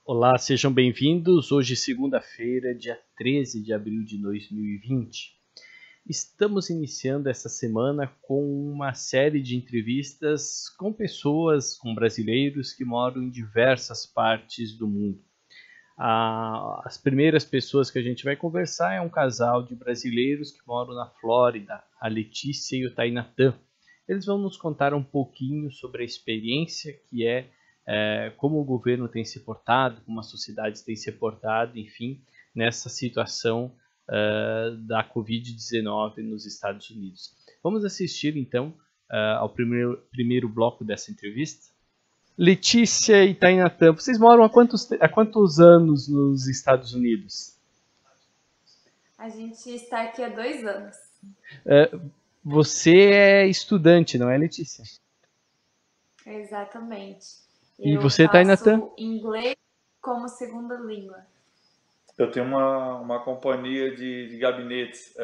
Olá, sejam bem-vindos. Hoje, segunda-feira, dia 13 de abril de 2020. Estamos iniciando essa semana com uma série de entrevistas com pessoas, com brasileiros que moram em diversas partes do mundo. As primeiras pessoas que a gente vai conversar é um casal de brasileiros que moram na Flórida, a Letícia e o Tainatan. Eles vão nos contar um pouquinho sobre a experiência que é como o governo tem se portado, como a sociedade tem se portado, enfim, nessa situação da Covid-19 nos Estados Unidos. Vamos assistir, então, ao primeiro bloco dessa entrevista. Letícia e Tainatan, vocês moram há quantos anos nos Estados Unidos? A gente está aqui há 2 anos. Você é estudante, não é, Letícia? Exatamente. E você, Tainatan? Eu faço inglês como segunda língua. Eu tenho uma companhia de gabinetes.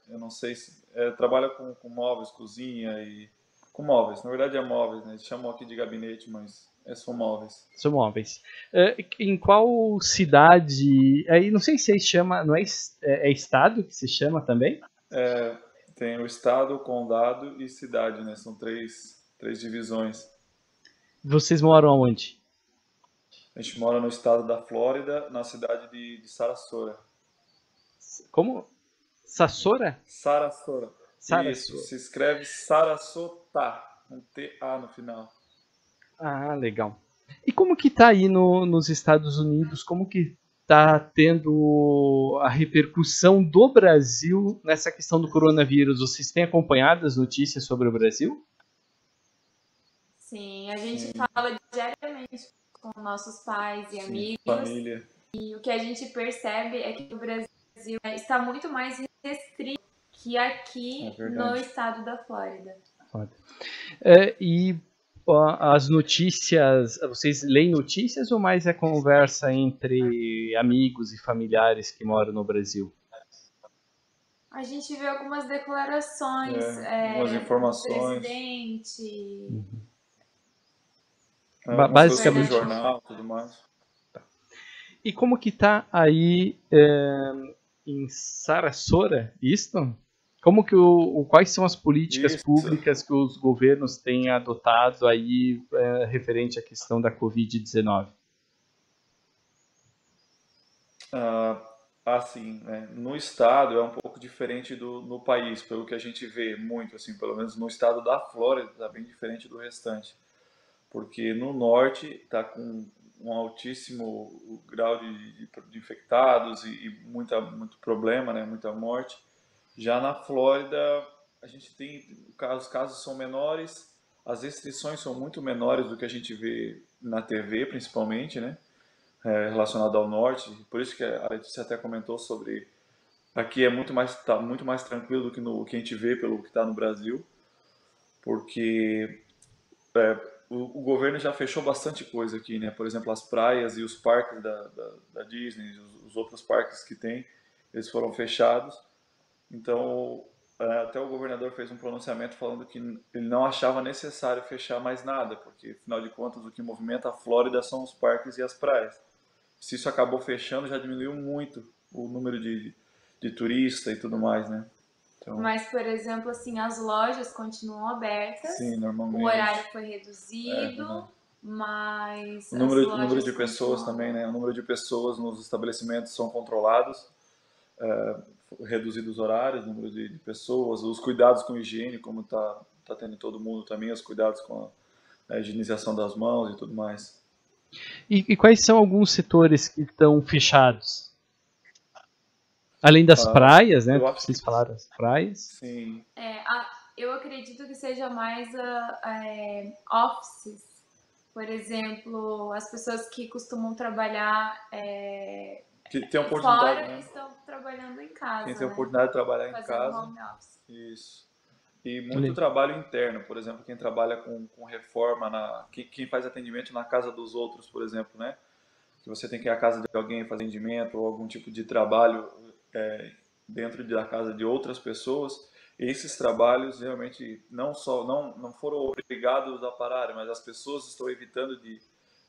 Eu não sei se... trabalha com móveis, cozinha e... Com móveis. Na verdade é móveis, né? Eles chamam aqui de gabinete, mas são móveis. São móveis. Em qual cidade... Aí não sei se chama... Não é estado que se chama também? Tem o estado, o condado e cidade, né? São três divisões. Vocês moram onde? A gente mora no estado da Flórida, na cidade de Sarasota. Como? Sarasota? Sarasota. Sarasota. Isso, se escreve Sarasota, com T-A no final. Ah, legal. E como que tá aí nos Estados Unidos? Como que tá tendo a repercussão do Brasil nessa questão do coronavírus? Vocês têm acompanhado as notícias sobre o Brasil? Sim, a gente fala diariamente com nossos pais e amigos. Família. E o que a gente percebe é que o Brasil está muito mais restrito que aqui no estado da Flórida. E as notícias, vocês leem notícias ou mais é conversa entre amigos e familiares que moram no Brasil? A gente vê algumas declarações, algumas informações do presidente. Basicamente no jornal, tudo mais. Tá. E como que tá aí em Sarasota, isso? Como que quais são as políticas públicas que os governos têm adotado aí referente à questão da Covid-19? Assim, né? No estado é um pouco diferente no país, pelo que a gente vê muito, assim, pelo menos no estado da Flórida está bem diferente do restante. Porque no norte está com um altíssimo grau de infectados e muito problema, né? Muita morte. Já na Flórida, a gente tem, os casos são menores, as restrições são muito menores do que a gente vê na TV, principalmente, né? Relacionado ao norte. Por isso que a Letícia até comentou sobre... Aqui tá muito mais tranquilo do que a gente vê pelo que está no Brasil, porque o governo já fechou bastante coisa aqui, né? Por exemplo, as praias e os parques da Disney, os outros parques que tem, eles foram fechados. Então, até o governador fez um pronunciamento falando que ele não achava necessário fechar mais nada, porque, afinal de contas, o que movimenta a Flórida são os parques e as praias. Se isso acabou fechando, já diminuiu muito o número de turista e tudo mais, né? Então, mas, por exemplo, assim, as lojas continuam abertas. Sim, normalmente. O horário foi reduzido, mas o número de pessoas também, né? O número de pessoas nos estabelecimentos são controlados, reduzidos os horários, o número de pessoas, os cuidados com higiene, como tá tendo em todo mundo também, os cuidados com a higienização das mãos e tudo mais. E quais são alguns setores que estão fechados? Além das praias, né? Vocês falaram as praias. Sim. Eu acredito que seja mais offices. Por exemplo, as pessoas que costumam trabalhar que tem oportunidade, fora, né? Estão trabalhando em casa. Quem tem a oportunidade de trabalhar em casa. Home office. Isso. E muito trabalho interno, por exemplo, quem trabalha com reforma, quem faz atendimento na casa dos outros, por exemplo, né? Que você tem que ir à casa de alguém fazer atendimento ou algum tipo de trabalho dentro da casa de outras pessoas. Esses trabalhos realmente não foram obrigados a parar, mas as pessoas estão evitando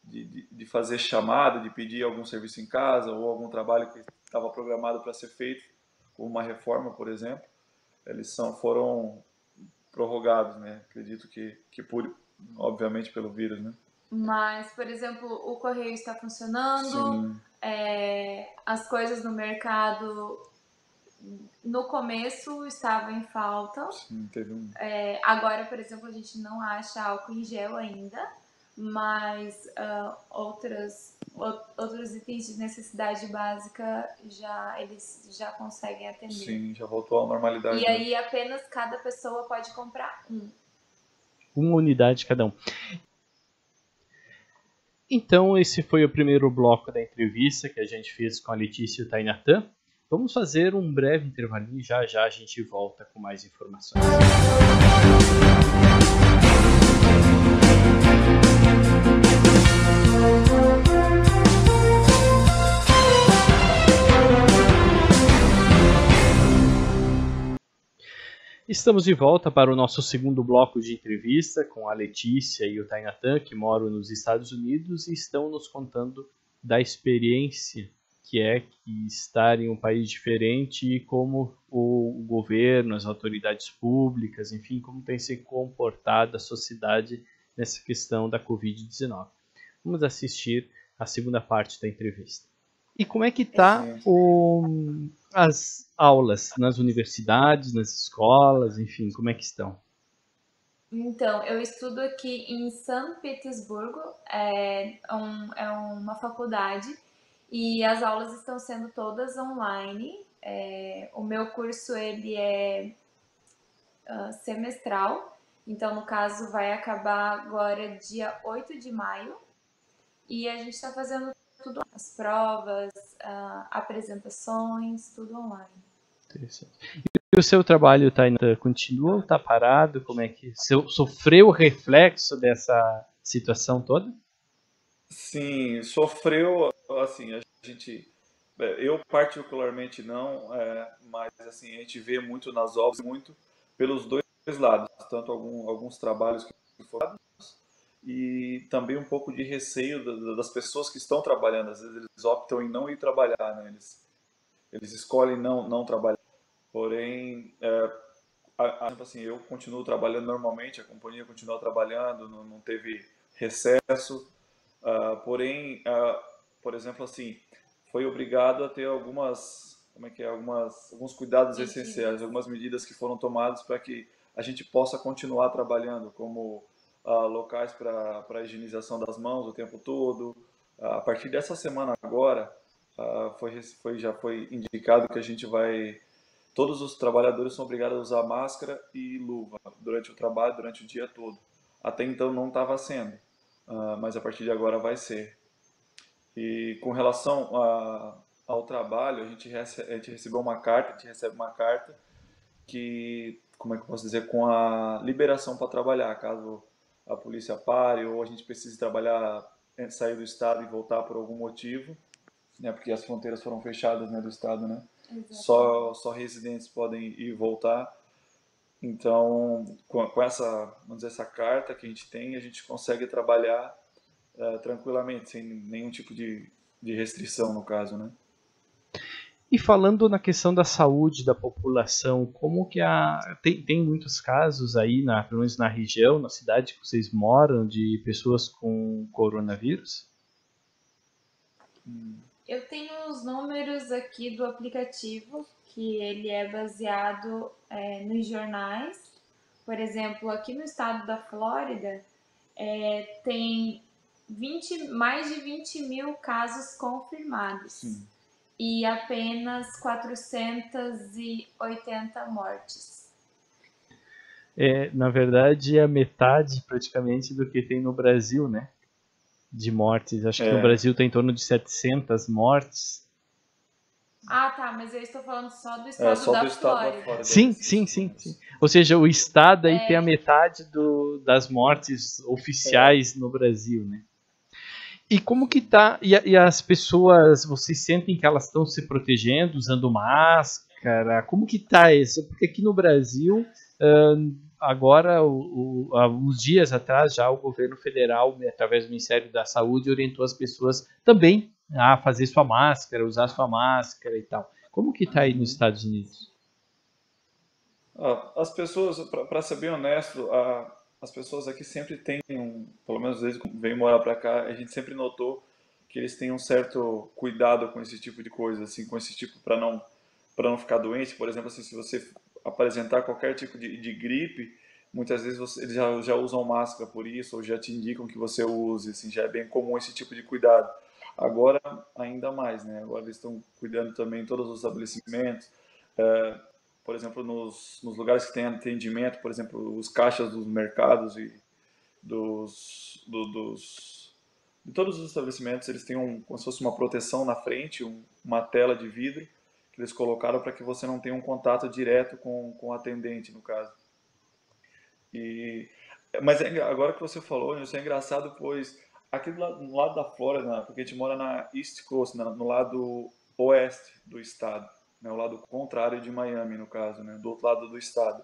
de fazer chamada, de pedir algum serviço em casa ou algum trabalho que estava programado para ser feito, como uma reforma, por exemplo, eles foram prorrogados, né? Acredito que obviamente pelo vírus, né? Mas, por exemplo, o correio está funcionando, as coisas no mercado no começo estavam em falta. Sim, teve agora, por exemplo, a gente não acha álcool em gel ainda, mas outros itens de necessidade básica eles já conseguem atender. Sim, já voltou à normalidade. E aí apenas cada pessoa pode comprar uma unidade cada um. Então esse foi o primeiro bloco da entrevista que a gente fez com a Letícia e o Tainatan. Vamos fazer um breve intervalinho e já a gente volta com mais informações. Estamos de volta para o nosso segundo bloco de entrevista com a Letícia e o Tainatan, que moram nos Estados Unidos e estão nos contando da experiência que é estar em um país diferente e como o governo, as autoridades públicas, enfim, como tem se comportado a sociedade nessa questão da Covid-19. Vamos assistir a segunda parte da entrevista. E como é que está as aulas nas universidades, nas escolas, enfim, como é que estão? Então, eu estudo aqui em São Petersburgo, é uma faculdade, e as aulas estão sendo todas online. O meu curso ele é semestral, então no caso vai acabar agora dia 8 de maio, e a gente está fazendo tudo, as provas, apresentações, tudo online. Interessante. E o seu trabalho, Tainatan, continua ou está parado? Como é que sofreu o reflexo dessa situação toda? Sim, sofreu, assim, eu particularmente não, mas assim, a gente vê muito nas obras, muito pelos dois lados, tanto alguns trabalhos que foram e também um pouco de receio das pessoas que estão trabalhando. Às vezes eles optam em não ir trabalhar, né? Eles escolhem não trabalhar. Porém, assim, eu continuo trabalhando normalmente, a companhia continua trabalhando, não teve recesso. Porém, por exemplo, assim, foi obrigado a ter alguns cuidados essenciais, algumas medidas que foram tomadas para que a gente possa continuar trabalhando, como locais para higienização das mãos o tempo todo. A partir dessa semana agora, já foi indicado que todos os trabalhadores são obrigados a usar máscara e luva durante o trabalho, durante o dia todo. Até então não estava sendo. Mas a partir de agora vai ser. E com relação ao trabalho, a gente recebe uma carta que, como é que eu posso dizer, com a liberação para trabalhar, caso a polícia pare ou a gente precise trabalhar, sair do estado e voltar por algum motivo, né, porque as fronteiras foram fechadas, né, do estado, né? Só residentes podem ir e voltar. Então, com essa, vamos dizer, essa carta que a gente consegue trabalhar tranquilamente, sem nenhum tipo de restrição, no caso, né? E falando na questão da saúde da população, como que tem muitos casos aí, pelo menos na região, na cidade que vocês moram, de pessoas com coronavírus? Eu tenho os números aqui do aplicativo, que ele é baseado nos jornais. Por exemplo, aqui no estado da Flórida, tem mais de 20 mil casos confirmados. Sim. E apenas 480 mortes. Na verdade, é a metade praticamente do que tem no Brasil, né? De mortes. Acho que no Brasil tem em torno de 700 mortes. Ah, tá, mas eu estou falando só do estado da Flórida. Sim. Ou seja, o estado aí tem a metade das mortes oficiais no Brasil, né? E como que tá? E as pessoas, vocês sentem que elas estão se protegendo, usando máscara? Como que tá isso? Porque aqui no Brasil agora, há uns dias atrás, já o governo federal, através do Ministério da Saúde, orientou as pessoas também a fazer sua máscara, usar sua máscara e tal. Como que está aí nos Estados Unidos? As pessoas, para ser bem honesto, as pessoas aqui sempre têm pelo menos desde que veio morar para cá, a gente sempre notou que eles têm um certo cuidado com esse tipo de coisa, assim, com esse tipo para não ficar doente. Por exemplo, assim, se você apresentar qualquer tipo de gripe, muitas vezes eles já usam máscara por isso, ou já te indicam que você use, assim, já é bem comum esse tipo de cuidado. Agora, ainda mais, né? Agora eles estão cuidando também em todos os estabelecimentos. Por exemplo, nos lugares que tem atendimento, por exemplo, os caixas dos mercados e de todos os estabelecimentos, eles têm como se fosse uma proteção na frente, uma tela de vidro que eles colocaram para que você não tenha um contato direto com o atendente, no caso. Mas agora que você falou, isso é engraçado, pois aqui no lado da Flórida, porque a gente mora na East Coast, no lado oeste do estado, né, o lado contrário de Miami, no caso, né, do outro lado do estado.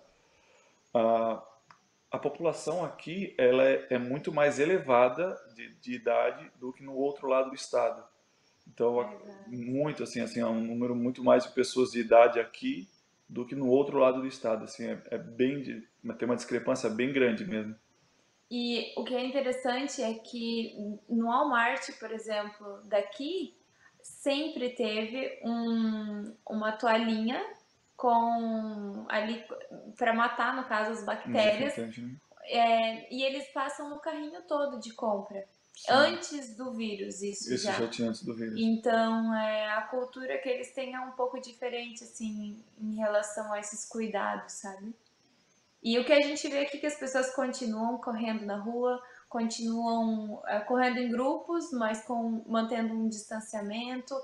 A população aqui ela é muito mais elevada de idade do que no outro lado do estado. Então, muito assim, é um número muito mais de pessoas de idade aqui do que no outro lado do estado. Assim, tem uma discrepância bem grande mesmo. E o que é interessante é que no Walmart, por exemplo, daqui, sempre teve uma toalhinha com ali para matar, no caso, as bactérias. E eles passam no carrinho todo de compra. Sim. Antes do vírus, isso já tinha antes do vírus. Então, a cultura que eles têm é um pouco diferente, assim, em relação a esses cuidados, sabe? E o que a gente vê aqui é que as pessoas continuam correndo na rua, continuam correndo em grupos, mas mantendo um distanciamento.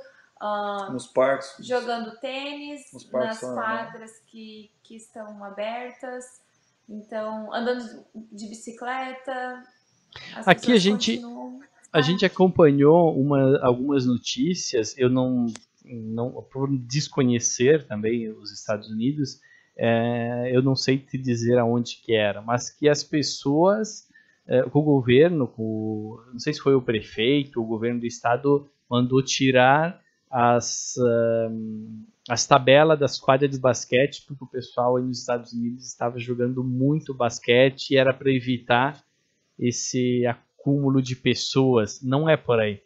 Nos parques. Jogando tênis, nas quadras que estão abertas. Então, andando de bicicleta. Aqui a gente acompanhou algumas notícias, eu não por desconhecer também os Estados Unidos, eu não sei te dizer aonde que era, mas que as pessoas, o governo, não sei se foi o prefeito, o governo do estado mandou tirar as tabelas das quadras de basquete, porque o pessoal aí nos Estados Unidos estava jogando muito basquete e era para evitar esse acúmulo de pessoas. Não é por aí?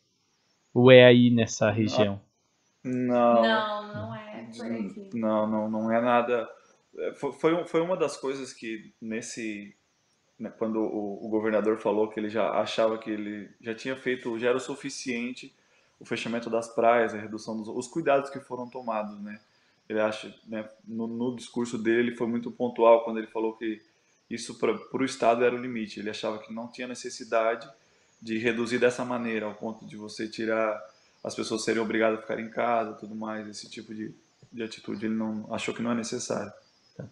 Ou é aí nessa região? Não é por aqui. Não é nada. Foi uma das coisas que quando o governador falou que ele já achava que ele já tinha feito, já era o suficiente o fechamento das praias, a redução os cuidados que foram tomados, né? Ele acha, né, no discurso dele, ele foi muito pontual quando ele falou que isso para o estado era o limite. Ele achava que não tinha necessidade de reduzir dessa maneira, ao ponto de você tirar as pessoas serem obrigadas a ficar em casa, tudo mais, esse tipo de atitude. Ele não achou que não é necessário. Tá.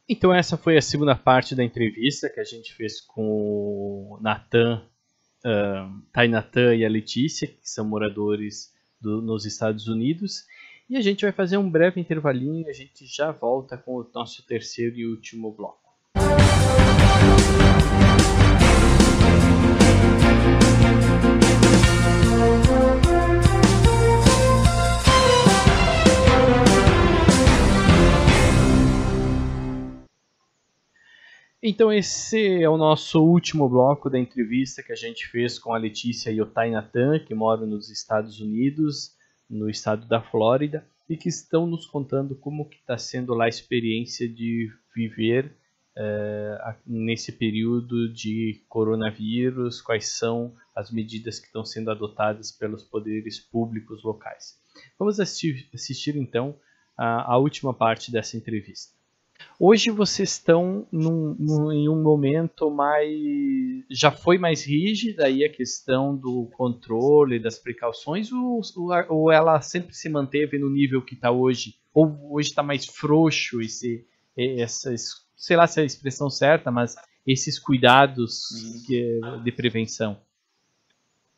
Então essa foi a segunda parte da entrevista que a gente fez com o Tainatan e a Letícia, que são moradores nos Estados Unidos. E a gente vai fazer um breve intervalinho e a gente já volta com o nosso terceiro e último bloco. Então esse é o nosso último bloco da entrevista que a gente fez com a Letícia e o Tainatan, que moram nos Estados Unidos, no estado da Flórida, e que estão nos contando como que está sendo lá a experiência de viver nesse período de coronavírus, quais são as medidas que estão sendo adotadas pelos poderes públicos locais. Vamos assistir então a última parte dessa entrevista. Hoje vocês estão em um momento já foi mais rígida aí a questão do controle, das precauções, ou ela sempre se manteve no nível que está hoje? Ou hoje está mais frouxo sei lá se é a expressão certa, mas esses cuidados de prevenção?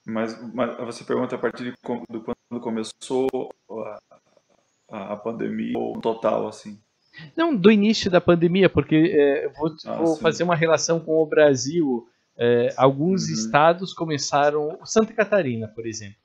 Mas você pergunta a partir de quando começou a pandemia ou no total, assim? Não, do início da pandemia, porque vou fazer uma relação com o Brasil. Alguns estados começaram, Santa Catarina, por exemplo,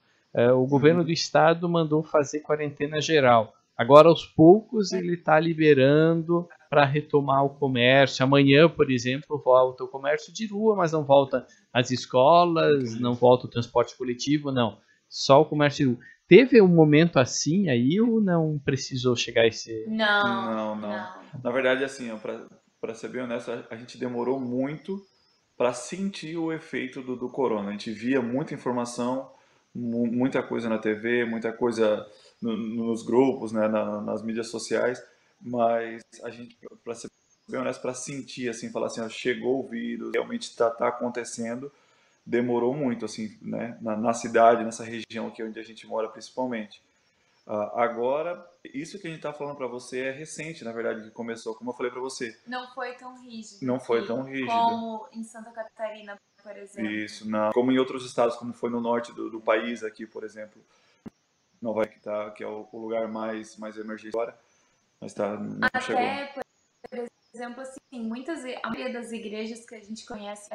o governo do estado mandou fazer quarentena geral. Agora, aos poucos, ele está liberando para retomar o comércio. Amanhã, por exemplo, volta o comércio de rua, mas não volta as escolas, não volta o transporte coletivo, não. Só o comércio de rua. Teve um momento assim aí ou não precisou chegar a esse... Não, Não. não. Na verdade, assim, para ser bem honesto, a gente demorou muito para sentir o efeito do corona. A gente via muita informação, muita coisa na TV, muita coisa nos grupos, né, nas mídias sociais, mas a gente, para ser bem honesto, para sentir, assim, falar assim, ó, chegou o vírus, realmente está acontecendo, demorou muito, assim, né, na cidade, nessa região aqui onde a gente mora principalmente. Agora, isso que a gente está falando para você é recente, na verdade, que começou, como eu falei para você. Não foi tão rígido Não foi aqui, tão rígido. como em Santa Catarina, por exemplo. Isso, não. Como em outros estados, como foi no norte do país aqui, por exemplo, Nova York, que é o lugar mais emergente agora, mas não chegou. Até, por exemplo, assim, a maioria das igrejas que a gente conhece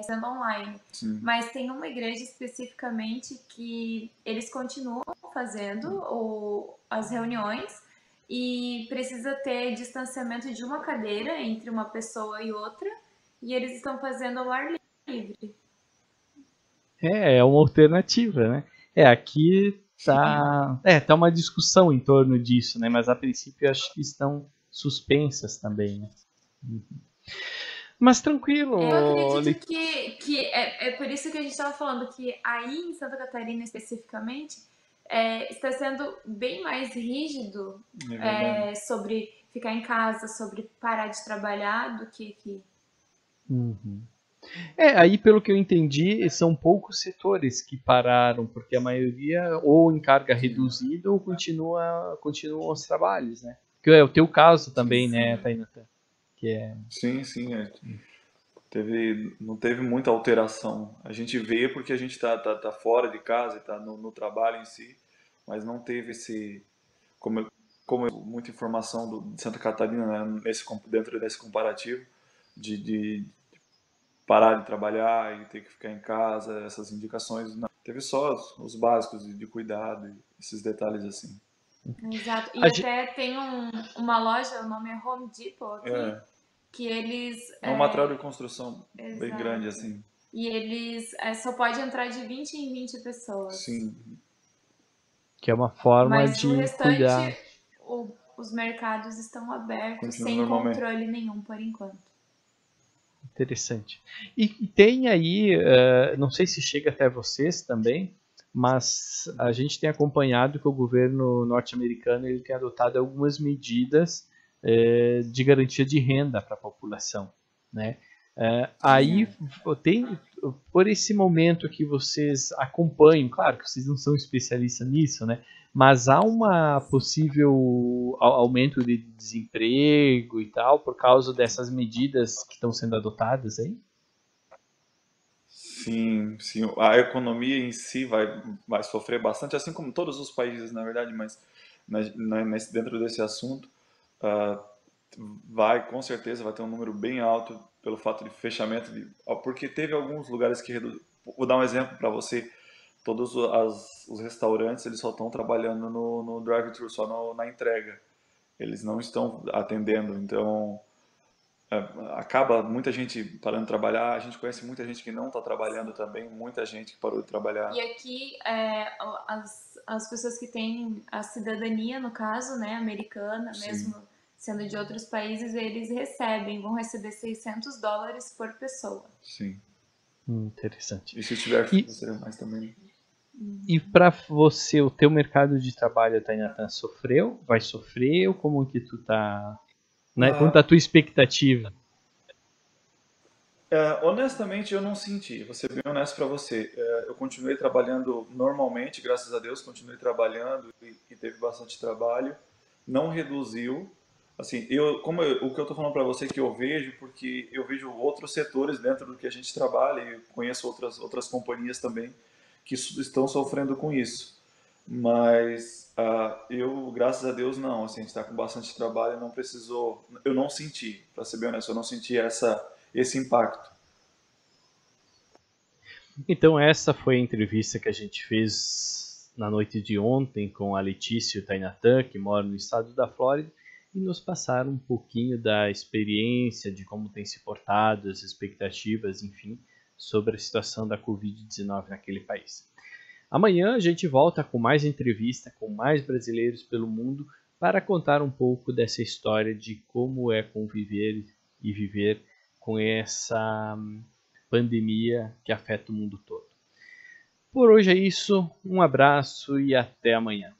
sendo online. Sim. Mas tem uma igreja especificamente que eles continuam fazendo as reuniões e precisa ter distanciamento de uma cadeira entre uma pessoa e outra, e eles estão fazendo ao ar livre. É uma alternativa, né? Aqui tá uma discussão em torno disso, né? Mas a princípio acho que estão suspensas também, né? Mas tranquilo. Eu acredito que é por isso que a gente estava falando que aí em Santa Catarina especificamente está sendo bem mais rígido sobre ficar em casa, sobre parar de trabalhar do que aqui. Uhum. Aí pelo que eu entendi, são poucos setores que pararam, porque a maioria ou em carga reduzida ou continuam os trabalhos, né? Que é o teu caso também, né, Tainatan? Sim. Não teve muita alteração. A gente vê porque a gente tá fora de casa, está no trabalho em si, mas não teve como muita informação de Santa Catarina, né, dentro desse comparativo, de parar de trabalhar e ter que ficar em casa, essas indicações. Não. Teve só os básicos de cuidado, esses detalhes assim. Exato. E até tem uma loja, o nome é Home Depot aqui, que eles... É um material de construção bem grande, assim. E eles só pode entrar de 20 em 20 pessoas. Sim. Que é uma forma Mas de o restante, cuidar. os mercados estão abertos, Continua sem normalmente. controle nenhum, por enquanto. Interessante. E tem aí, não sei se chega até vocês também, mas a gente tem acompanhado que o governo norte-americano ele tem adotado algumas medidas de garantia de renda para a população, né? Aí tem, por esse momento que vocês acompanham, claro que vocês não são especialistas nisso, né? Mas há uma possível aumento de desemprego e tal por causa dessas medidas que estão sendo adotadas aí? Sim. A economia em si vai sofrer bastante, assim como todos os países, na verdade, mas dentro desse assunto, com certeza vai ter um número bem alto pelo fato de fechamento, porque teve alguns lugares que reduziram. Vou dar um exemplo para você. Todos os restaurantes eles só estão trabalhando no drive-thru, só na entrega. Eles não estão atendendo, então acaba muita gente parando de trabalhar. A gente conhece muita gente que não está trabalhando também, muita gente que parou de trabalhar. E aqui as pessoas que têm a cidadania, no caso, né, americana, Sim. mesmo sendo de outros países, eles vão receber $600 por pessoa. Sim. Interessante. E se tiver que fazer mais também. E para você, o teu mercado de trabalho, Tainatan, vai sofrer, ou como que tu tá, né? Quanto à tua expectativa? Honestamente, eu não senti. Vou ser bem honesto para você. Eu continuei trabalhando normalmente, graças a Deus, continuei trabalhando e teve bastante trabalho. Não reduziu. Assim, o que eu estou falando para você que eu vejo, porque eu vejo outros setores dentro do que a gente trabalha e conheço outras companhias também que estão sofrendo com isso. Mas eu, graças a Deus, não. Assim, a gente está com bastante trabalho e não precisou. Eu não senti, para ser bem honesto, eu não senti esse impacto. Então essa foi a entrevista que a gente fez na noite de ontem com a Letícia e o Tainatan, que moram no estado da Flórida, e nos passaram um pouquinho da experiência, de como tem se portado, as expectativas, enfim, sobre a situação da Covid-19 naquele país. Amanhã a gente volta com mais entrevista com mais brasileiros pelo mundo para contar um pouco dessa história de como é conviver e viver com essa pandemia que afeta o mundo todo. Por hoje é isso, um abraço e até amanhã.